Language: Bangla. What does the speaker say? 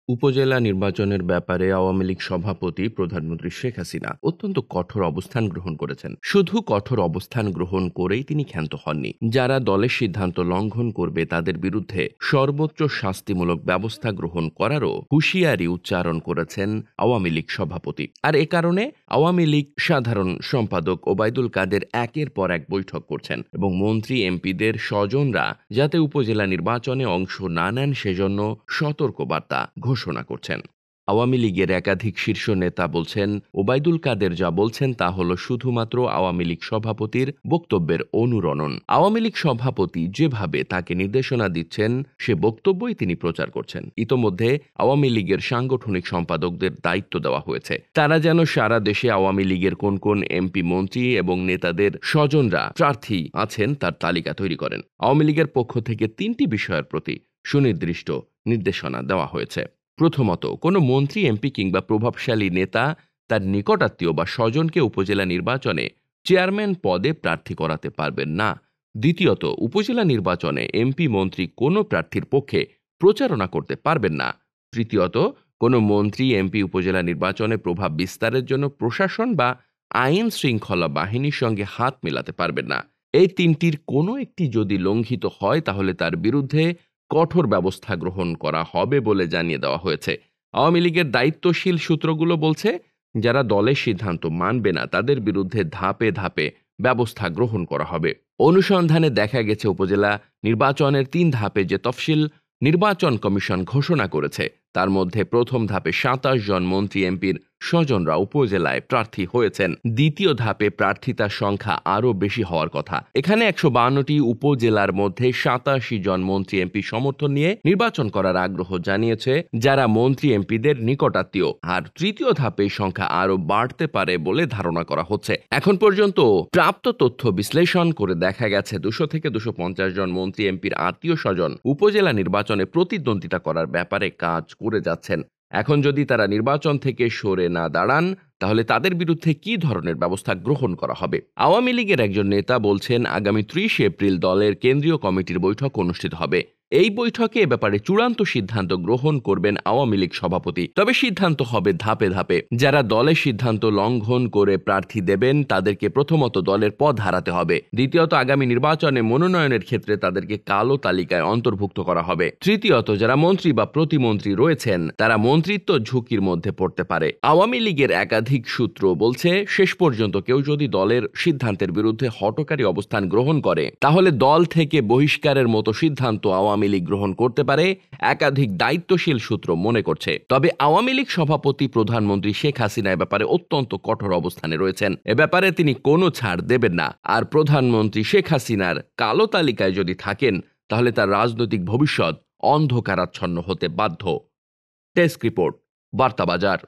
উপজেলা নির্বাচনের ব্যাপারে আওয়ামী লীগ সভাপতি প্রধানমন্ত্রী শেখ হাসিনা অত্যন্ত কঠোর অবস্থান গ্রহণ করেছেন। শুধু কঠোর অবস্থান গ্রহণ করেই তিনি ক্ষান্ত হননি। যারা দলের সিদ্ধান্ত লঙ্ঘন করবে তাদের বিরুদ্ধে সর্বোচ্চ শাস্তিমূলক ব্যবস্থা গ্রহণ করারও হুঁশিয়ারি উচ্চারণ করেছেন আওয়ামী লীগ সভাপতি। আর এ কারণে আওয়ামী লীগ সাধারণ সম্পাদক ওবায়দুল কাদের একের পর এক বৈঠক করছেন এবং মন্ত্রী এমপিদের স্বজনরা যাতে উপজেলা নির্বাচনে অংশ না নেন সেজন্য সতর্কবার্তা ঘোষণা করছেন। আওয়ামী লীগের একাধিক শীর্ষ নেতা বলছেন, ওবায়দুল কাদের যা বলছেন তা হলো শুধুমাত্র আওয়ামী লীগ সভাপতির বক্তব্যের অনুরণন। আওয়ামী লীগ সভাপতি যেভাবে তাকে নির্দেশনা দিচ্ছেন সে বক্তব্যই তিনি প্রচার করছেন। ইতোমধ্যে আওয়ামী লীগের সাংগঠনিক সম্পাদকদের দায়িত্ব দেওয়া হয়েছে। তারা যেন সারা দেশে আওয়ামী লীগের কোন কোন এমপি, মন্ত্রী এবং নেতাদের স্বজনরা প্রার্থী আছেন তার তালিকা তৈরি করেন। আওয়ামী লীগের পক্ষ থেকে 3টি বিষয়ের প্রতি সুনির্দিষ্ট নির্দেশনা দেওয়া হয়েছে। প্রথমত, কোনো মন্ত্রী, এমপি কিংবা প্রভাবশালী নেতা তার নিকটাত্মীয় বা স্বজনকে উপজেলা নির্বাচনে চেয়ারম্যান পদে প্রার্থী করাতে পারবেন না। দ্বিতীয়ত, উপজেলা নির্বাচনে এমপি, মন্ত্রী কোনো প্রার্থীর পক্ষে প্রচারণা করতে পারবেন না। তৃতীয়ত, কোনো মন্ত্রী, এমপি উপজেলা নির্বাচনে প্রভাব বিস্তারের জন্য প্রশাসন বা আইন শৃঙ্খলা বাহিনীর সঙ্গে হাত মেলাতে পারবেন না। এই 3টির কোনো একটি যদি লঙ্ঘিত হয় তাহলে তার বিরুদ্ধে কঠোর ব্যবস্থা গ্রহণ করা হবে বলে জানিয়ে দেওয়া হয়েছে। আওয়ামী লীগের দায়িত্বশীল সূত্রগুলো বলছে, যারা দলের সিদ্ধান্ত মানবে না তাদের বিরুদ্ধে ধাপে ধাপে ব্যবস্থা গ্রহণ করা হবে। অনুসন্ধানে দেখা গেছে উপজেলা নির্বাচনের 3 ধাপে যে তফসিল নির্বাচন কমিশন ঘোষণা করেছে তার মধ্যে প্রথম ধাপে 27 জন মন্ত্রী, এমপির স্বজনরা উপজেলায় প্রার্থী হয়েছেন। দ্বিতীয় ধাপে প্রার্থিতার সংখ্যা আরও বেশি হওয়ার কথা। এখানে 152টি উপজেলার মধ্যে 87 জন মন্ত্রী, এমপি সমর্থন নিয়ে নির্বাচন করার আগ্রহ জানিয়েছে যারা মন্ত্রী, এমপিদের নিকটাত্মীয়। আর তৃতীয় ধাপে সংখ্যা আরও বাড়তে পারে বলে ধারণা করা হচ্ছে। এখন পর্যন্ত প্রাপ্ত তথ্য বিশ্লেষণ করে দেখা গেছে 200 থেকে 250 জন মন্ত্রী, এমপির আত্মীয় স্বজন উপজেলা নির্বাচনে প্রতিদ্বন্দ্বিতা করার ব্যাপারে কাজ করে যাচ্ছেন। এখন যদি তারা নির্বাচন থেকে সরে না দাঁড়ান তাহলে তাদের বিরুদ্ধে কি ধরনের ব্যবস্থা গ্রহণ করা হবে। আওয়ামী লীগের একজন নেতা বলছেন, আগামী 30 এপ্রিল দলের কেন্দ্রীয় কমিটির বৈঠক অনুষ্ঠিত হবে। এই বৈঠকে এ ব্যাপারে চূড়ান্ত সিদ্ধান্ত গ্রহণ করবেন আওয়ামী লীগ সভাপতি। তবে সিদ্ধান্ত হবে ধাপে ধাপে। যারা দলের সিদ্ধান্ত লঙ্ঘন করে প্রার্থী দেবেন তাদেরকে প্রথমত দলের পদ হারাতে হবে। দ্বিতীয়ত, আগামী নির্বাচনে মনোনয়নের ক্ষেত্রে তাদেরকে কালো তালিকায় অন্তর্ভুক্ত করা হবে। তৃতীয়ত, যারা মন্ত্রী বা প্রতিমন্ত্রী রয়েছেন তারা মন্ত্রিত্ব ঝুঁকির মধ্যে পড়তে পারে। আওয়ামী লীগের একাধিক সূত্র বলছে, শেষ পর্যন্ত কেউ যদি দলের সিদ্ধান্তের বিরুদ্ধে হঠকারী অবস্থান গ্রহণ করে তাহলে দল থেকে বহিষ্কারের মতো সিদ্ধান্ত আওয়ামী লীগ গ্রহণ করতে পারে, একাধিক দায়িত্বশীল সূত্র মনে করছে। তবে আওয়ামী লীগ সভাপতি প্রধানমন্ত্রী শেখ হাসিনা এ ব্যাপারে অত্যন্ত কঠোর অবস্থানে রয়েছেন। এ ব্যাপারে তিনি কোনো ছাড় দেবেন না। আর প্রধানমন্ত্রী শেখ হাসিনার কালো তালিকায় যদি থাকেন তাহলে তার রাজনৈতিক ভবিষ্যৎ অন্ধকারাচ্ছন্ন হতে বাধ্য। Desk report, বার্তাবাজার।